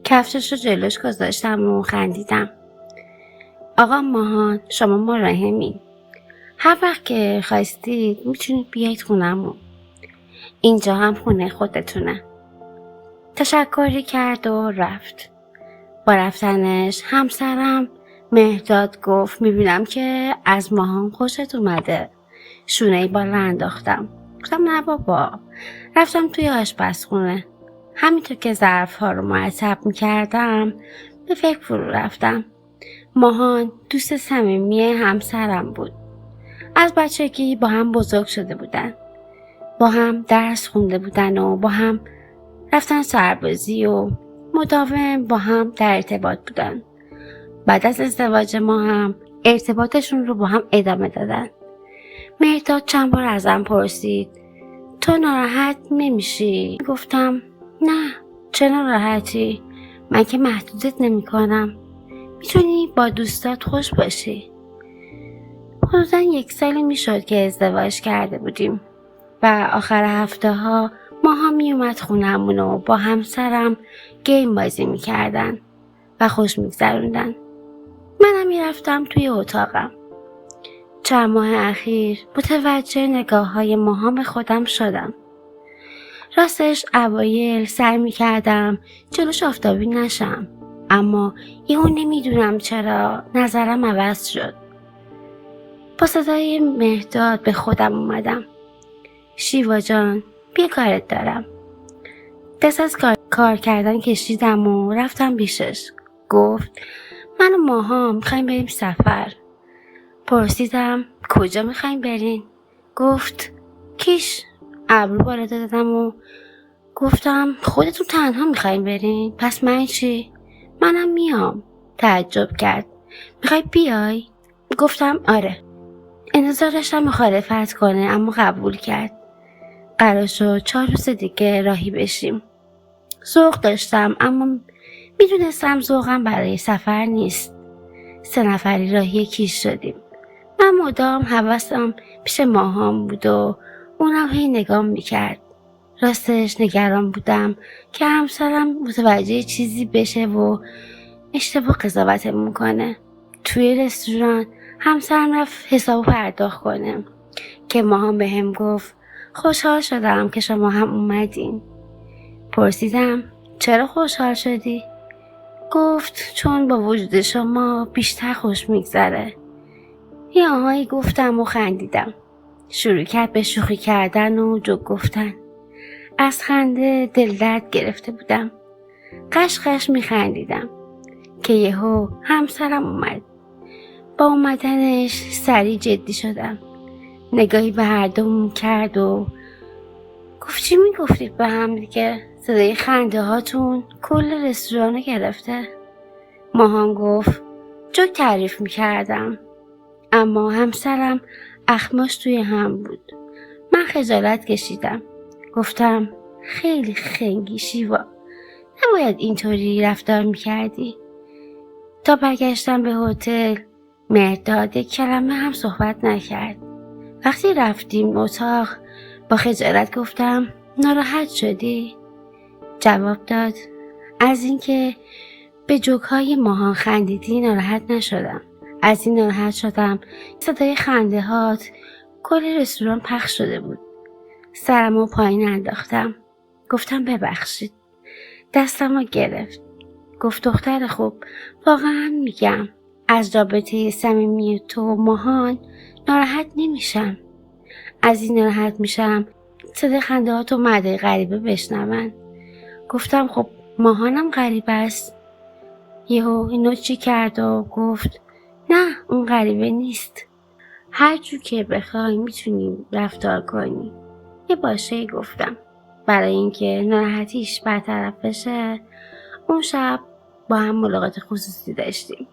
کفشش رو جلوش گذاشتم و خندیدم. آقا ماهان، شما مراهمین. هر وقت که خواستید میتونید بیایید خونمون. اینجا هم خونه خودتونه. تشکری کرد و رفت. با رفتنش همسرم مهرداد گفت میبینم که از ماهان خوشت اومده. شونه‌ای بالا انداختم. گفتم نه بابا. رفتم توی آشپزخونه. همینطور که ظرف‌ها رو مرتب میکردم به فکر فرو رفتم. ماهان دوست صمیمی همسرم بود. از بچگی با هم بزرگ شده بودن. با هم درس خونده بودن و با هم رفتن سربازی و مداوم با هم در ارتباط بودن. بعد از ازدواج ما هم ارتباطشون رو با هم ادامه دادن. مهرداد چند بار ازم پرسید تو ناراحت نمیشی؟ گفتم نه، چه ناراحتی؟ من که محدودت نمی کنم. میتونی با دوستات خوش باشی. حدوداً 1 سالی میشد که ازدواج کرده بودیم و آخر هفته ها ماها میومد خونمون و با همسرم گیم بازی میکردن و خوش میگذروندن. منم میرفتم توی اتاقم. چند ماه اخیر متوجه نگاه های ماها به خودم شدم. راستش اوایل سعی میکردم جلوش آفتابی نشم، اما یهو نمیدونم چرا نظرم عوض شد. با صدای مهرداد به خودم اومدم. شیوا جان، بیا کارت دارم. دست از کار کردن کشیدم و رفتم پیشش. گفت من و ماها میخوایم بریم سفر. پرسیدم کجا میخوایم برین؟ گفت کیش. ابرو بالا دادم و گفتم خودتون تنها میخوایم برین؟ پس من چی؟ منم میام. تعجب کرد. میخوای بیای؟ گفتم آره. انتظار داشتم مخالفت کنه اما قبول کرد. قرار شد 4 روز دیگه راهی بشیم. ذوق داشتم اما میدونستم ذوقم برای سفر نیست. 3 نفری راهی کیش شدیم. من مدام حواسم پیش ماهام بود و اونم هی نگام میکرد. راستش نگران بودم که همسرم متوجه چیزی بشه و اشتباه قضاوتمون کنه. توی رستوران همسرم رفت حسابو پرداخت کنه که ماهام بهم گفت خوشحال شدم که شما هم اومدین. پرسیدم چرا خوشحال شدی؟ گفت چون با وجود شما بیشتر خوش میگذره. یه آهایی گفتم و خندیدم. شروع کرد به شوخی کردن و جوک گفتن. از خنده دل درد گرفته بودم. قشقش میخندیدم که یهو همسرم اومد. با اومدنش سریع جدی شدم. نگاهی به هر دومون کرد و گفت چی میگفتید به هم دیگه؟ صدای خنده هاتون کل رستورانو گرفته. ماهان گفت جوک تعریف میکردم، اما همسرم اخماش توی هم بود. من خجالت کشیدم. گفتم خیلی خنگی شیوا، نباید اینطوری رفتار میکردی. تا برگشتم به هتل مهرداد 1 کلمه هم صحبت نکرد. وقتی رفتیم اتاق با خجالت گفتم ناراحت شدی؟ جواب داد از اینکه به جوک‌های ماهان خندیدی ناراحت نشدم. از این ناراحت شدم صدای خنده هات کل رستوران پخش شده بود. سرمو پایین انداختم. گفتم ببخشید. دستمو گرفت. گفت دختر خوب، واقعا میگم از رابطه صمیمی تو و ماهان ناراحت نمیشم. از این ناراحت میشم صدای خنده هاتو مردای غریبه بشنون. گفتم خب ماهانم غریبه است. یهو اینو چی کرد و گفت نه اون غریبه نیست. هر جو که بخوای میتونیم رفتار کنی. یه باشه گفتم. برای اینکه ناراحتیش برطرف بشه اون شب با هم ملاقات خصوصی داشتیم.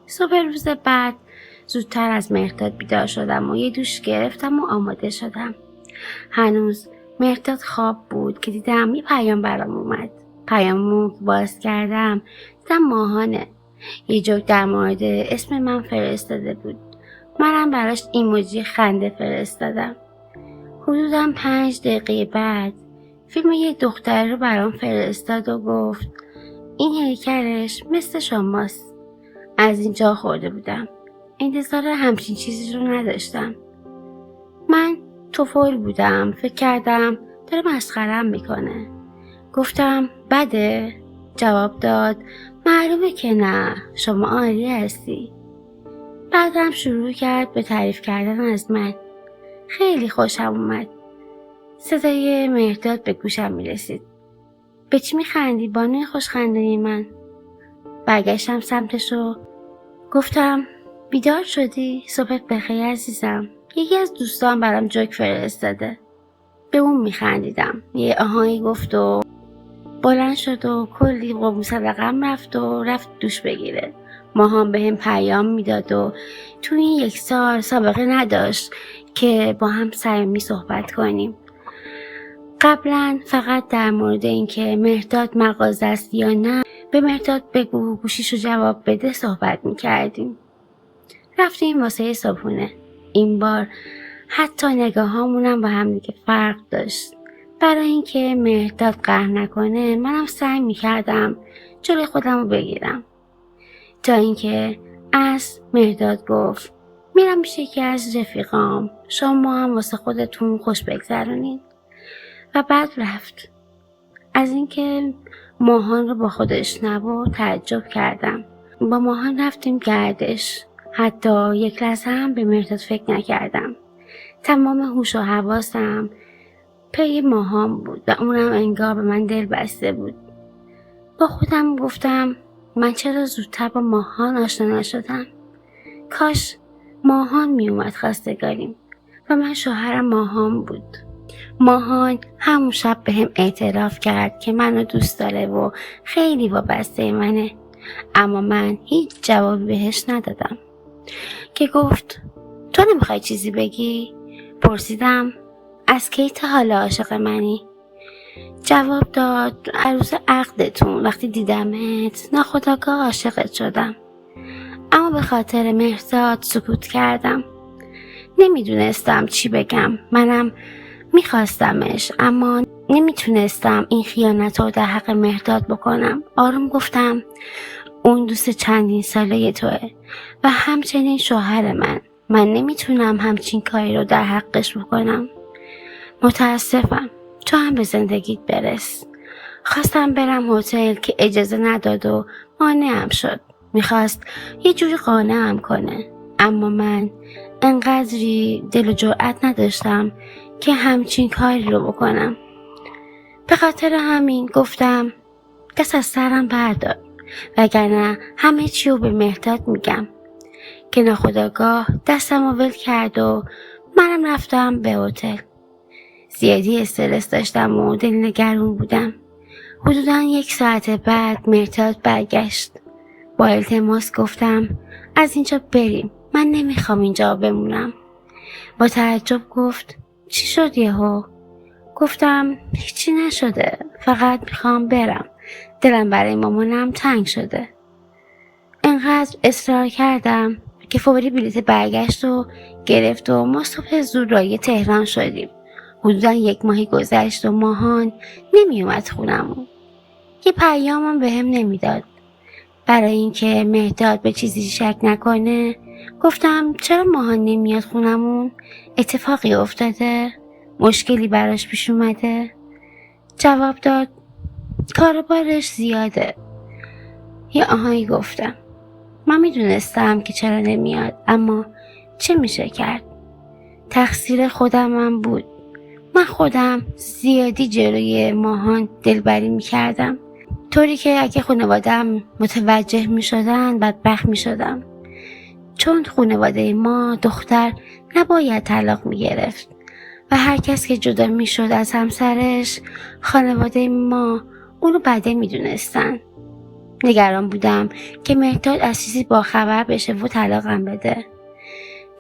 صبح روز بعد زودتر از مهرداد بیدار شدم و یه دوش گرفتم و آماده شدم. هنوز مهرداد خواب بود که دیدم یه پیام برام اومد. پیامو باز کردم دیدم ماهانه. یه جوک در مورد اسم من فرستاده بود. منم براش ایموجی خنده فرستادم. حدوداً 5 دقیقه بعد فیلم یه دختر رو برام فرستاد و گفت این هیکلش مثل شماست. از اینجا خورده بودم. انتظار همچین چیزی رو نداشتم. من طفل بودم. فکر کردم داره مسخره‌ام میکنه. گفتم بده؟ جواب داد معلومه که نه، شما عالی هستی. بعدم شروع کرد به تعریف کردن از من. خیلی خوشم اومد. صدای مهرداد به گوشم میرسید. به چی میخندی بانوی خوشخنده‌ی من؟ برگشتم سمتش و گفتم بیدار شدی؟ صبحت بخیر عزیزم. یکی از دوستان برام جوک فرستاده. به اون میخندیدم. یه آهایی گفت و بلند شد و کلی قربون صدقم رفت دوش بگیره. ماهان به هم پیام میداد و تو این 1 سال سابقه نداشت که با هم صمیمی صحبت کنیم. قبلا فقط در مورد اینکه مهرداد مغازه است یا نه به مهرداد بگو گوشیشو جواب بده صحبت میکردیم. رفتیم واسه صبحونه. این بار حتی نگاهامونم با هم دیگه فرق داشت. برای اینکه مهرداد قهر نکنه منم سعی میکردم جلوی خودم رو بگیرم. تا اینکه از مهرداد گفت میرم پیش یکی از رفیقام، شما هم واسه خودتون خوش بگذرونین. و بعد رفت. از اینکه ماهان رو با خودش نبرد تعجب کردم. با ماهان رفتیم گردش. حتی یک لحظه هم به مهرداد فکر نکردم. تمام هوش و حواسم پی ماهان بود و اونم انگار به من دل بسته بود. با خودم گفتم من چرا زودتر با ماهان آشنا نشدم؟ کاش ماهان می اومد خواستگاریم و من شوهرم ماهان بود. ماهان همون شب به هم اعتراف کرد که منو دوست داره و خیلی وابسته منه، اما من هیچ جوابی بهش ندادم. که گفت تو نمیخوای چیزی بگی؟ پرسیدم از کی تا حالا عاشق منی؟ جواب داد عروس عقدتون وقتی دیدمت ناخودآگاه عاشقت شدم، اما به خاطر مهرداد سکوت کردم. نمیدونستم چی بگم. منم میخواستمش اما نمیتونستم این خیانت رو در حق مهرداد بکنم. آروم گفتم اون دوست چندین ساله توه و همچنین شوهر من نمیتونم همچین کاری رو در حقش بکنم. متاسفم. تو هم به زندگیت برس. خواستم برم هتل که اجازه نداد و مانعم شد. میخواست یه جوری قانعم کنه، اما من انقدری دل و جرأت نداشتم که همچین کاری رو بکنم. به خاطر همین گفتم دست از سرم بردار وگرنه همه چی رو به مهرداد میگم. که ناخودآگاه دستم رو ول کرد و منم رفتم به هتل. زیادی استرس داشتم و دلنگران بودم. حدوداً 1 ساعت بعد مهرداد برگشت. با التماس گفتم از اینجا بریم، من نمیخوام اینجا بمونم. با تعجب گفت چی شد یهو؟ گفتم هیچی نشده، فقط میخوام برم، دلم برای مامانم تنگ شده. انقدر اصرار کردم که فوری بلیط برگشت و گرفت و ما صبح زود رای تهران شدیم. حدوداً 1 ماهی گذشت و ماهان نمی اومد خونمون. یه پیامم به هم نمیداد. برای اینکه مهرداد به چیزی شک نکنه گفتم چرا ماهان نمیاد خونمون؟ اتفاقی افتاده؟ مشکلی براش پیش اومده؟ جواب داد کاربارش زیاده. یه آهایی گفتم من میدونستم که چرا نمیاد، اما چه میشه کرد؟ تقصیر خودمم بود. من خودم زیادی جلوی ماهان دلبری میکردم، طوری که اگه خانواده‌ام متوجه میشدن بدبخت میشدم. چون خانواده ما دختر نباید طلاق میگرفت و هر کس که جدا میشد از همسرش خانواده ما اونو بده میدونستن. نگران بودم که مهرداد از چیزی باخبر بشه و طلاقم بده.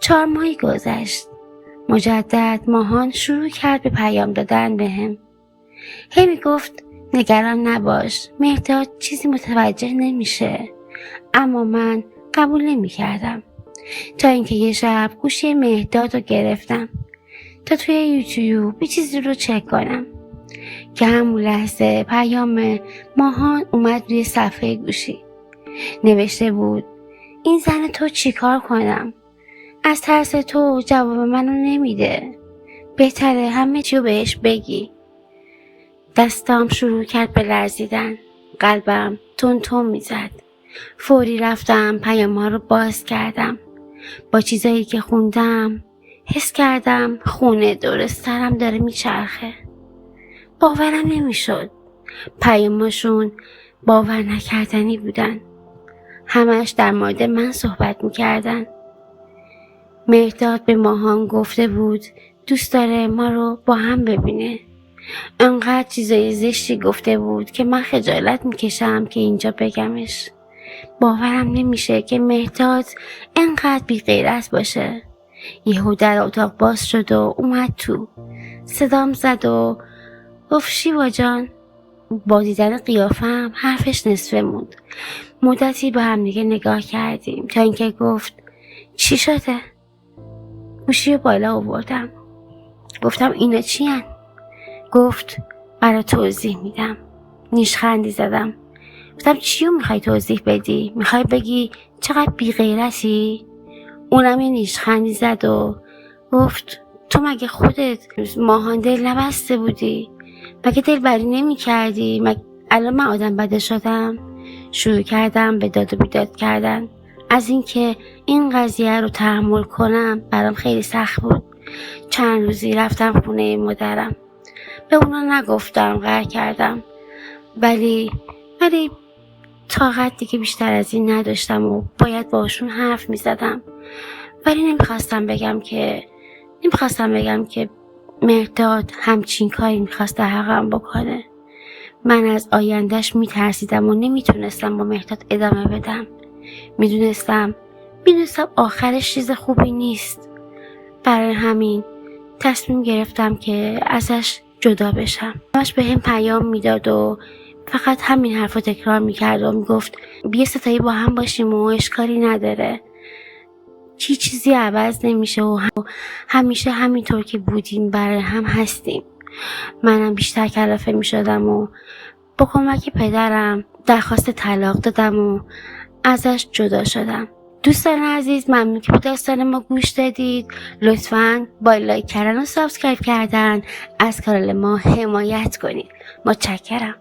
4 ماهی گذشت. مجدد ماهان شروع کرد به پیام دادن بهم. هی میگفت نگران نباش، مهرداد چیزی متوجه نمیشه، اما من قبول نمیکردم. تا اینکه یه شب گوشی مهرداد رو گرفتم تا توی یوتیوب یه چیزی رو چک کنم که همون لحظه پیام ماهان اومد روی صفحه گوشی. نوشته بود این زن تو چیکار کنم؟ از ترس تو جواب منو نمیده. بهتره همه چیو بهش بگی. دستام شروع کرد به لرزیدن. قلبم تون تون میزد. فوری رفتم پیام ها رو باز کردم. با چیزایی که خوندم حس کردم خونه دور سرم داره میچرخه. باورم نمیشد. پیاماشون باور نکردنی بودن. همش در مورد من صحبت میکردن. مهرداد به ماهان گفته بود دوست داره ما رو با هم ببینه. انقدر چیزای زشتی گفته بود که من خجالت میکشم که اینجا بگمش. باورم نمیشه که مهرداد انقدر بی غیرت باشه. یهو در اتاق باز شد و اومد تو. صدام زد و گفت شیوا جان. با دیدن قیافم حرفش نصفه موند. مدتی به هم دیگه نگاه کردیم تا اینکه گفت چی شده؟ گوشی بالا آوردم. گفتم اینا چی هن؟ گفت برای توضیح میدم. نیشخندی زدم. گفتم چیو میخوای توضیح بدی؟ میخوای بگی چقدر بی غیرتی؟ اونم یه نیشخندی زد و گفت تو مگه خودت ماهان دل نبسته بودی؟ مگه دل بری نمی کردی؟ الان من آدم بده شدم؟ شروع کردم به داد و بیداد کردن. از اینکه این قضیه رو تحمل کنم برام خیلی سخت بود. چند روزی رفتم خونه مادرم. به اونا نگفتم قهر کردم. ولی طاقت دیگه بیشتر از این نداشتم و باید باشون حرف می زدم. ولی نمیخواستم بگم که مهرداد همچین کاری میخواست در حقم بکنه. من از آیندهش میترسیدم و نمیتونستم با مهرداد ادامه بدم. میدونستم آخرش چیز خوبی نیست. برای همین تصمیم گرفتم که ازش جدا بشم. همش به هم پیام میداد و فقط همین حرف رو تکرار میکرد و میگفت بیا ستایی با هم باشیم و اشکالی نداره. چیزی عوض نمیشه و همیشه همینطور که بودیم برای هم هستیم. منم بیشتر کلافه میشدم و با کمک پدرم درخواست طلاق دادم و ازش جدا شدم. دوستان عزیز ممنون که به داستان ما گوش دادید. لطفاً با لایک کردن و سابسکرایب کردن از کانال ما حمایت کنید. متشکرم.